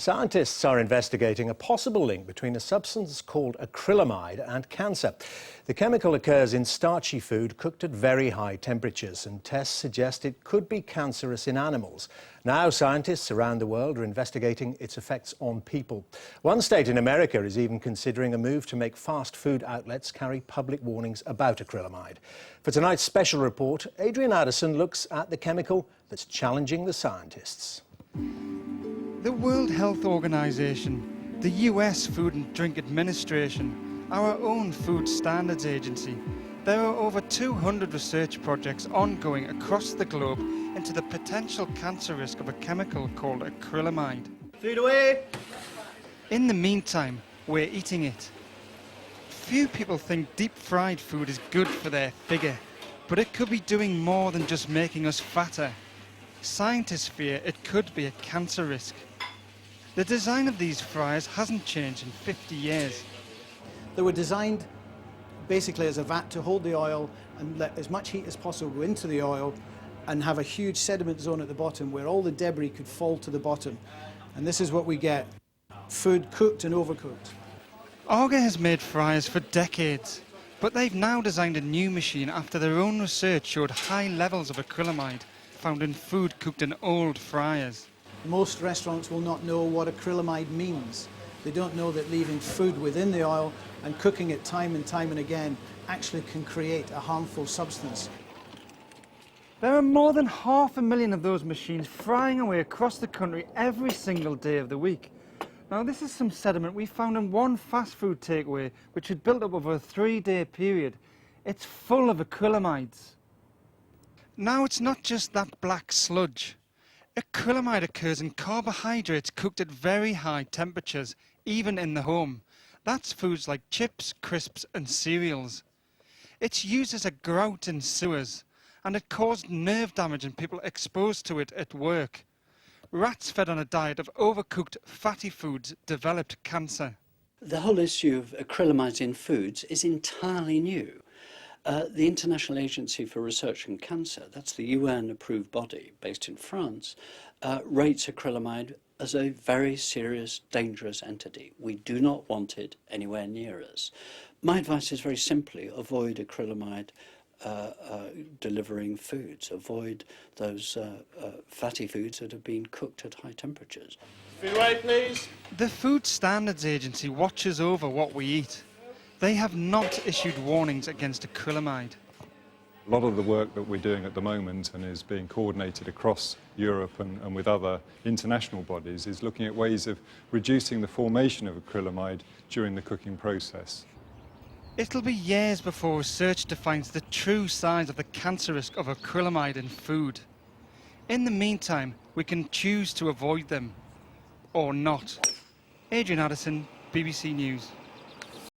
Scientists are investigating a possible link between a substance called acrylamide and cancer. The chemical occurs in starchy food cooked at very high temperatures, and tests suggest it could be cancerous in animals. Now scientists around the world are investigating its effects on people. One state in America is even considering a move to make fast food outlets carry public warnings about acrylamide. For tonight's special report, Adrian Addison looks at the chemical that's challenging the scientists. The World Health Organization, the US Food and Drug Administration, our own Food Standards Agency. There are over 200 research projects ongoing across the globe into the potential cancer risk of a chemical called acrylamide. Food away! In the meantime, we're eating it. Few people think deep-fried food is good for their figure, but it could be doing more than just making us fatter. Scientists fear it could be a cancer risk. The design of these fryers hasn't changed in 50 years. They were designed basically as a vat to hold the oil and let as much heat as possible go into the oil and have a huge sediment zone at the bottom where all the debris could fall to the bottom. And this is what we get: food cooked and overcooked. Auger has made fryers for decades, but they've now designed a new machine after their own research showed high levels of acrylamide found in food cooked in old fryers. Most restaurants will not know what acrylamide means. They don't know that leaving food within the oil and cooking it time and again actually can create a harmful substance. There are more than 500,000 of those machines frying away across the country every single day of the week. Now, this is some sediment we found in one fast food takeaway which had built up over a 3-day period. It's full of acrylamides. Now, it's not just that black sludge. Acrylamide occurs in carbohydrates cooked at very high temperatures, even in the home. That's foods like chips, crisps and cereals. It's used as a grout in sewers, and it caused nerve damage in people exposed to it at work. Rats fed on a diet of overcooked fatty foods developed cancer. The whole issue of acrylamides in foods is entirely new. The International Agency for Research on Cancer, that's the UN-approved body based in France, rates acrylamide as a very serious, dangerous entity. We do not want it anywhere near us. My advice is very simply avoid acrylamide delivering foods. Avoid those fatty foods that have been cooked at high temperatures. Food away, please. The Food Standards Agency watches over what we eat. They have not issued warnings against acrylamide. A lot of the work that we're doing at the moment and is being coordinated across Europe and with other international bodies is looking at ways of reducing the formation of acrylamide during the cooking process. It'll be years before research defines the true size of the cancer risk of acrylamide in food. In the meantime, we can choose to avoid them, or not. Adrian Addison, BBC News.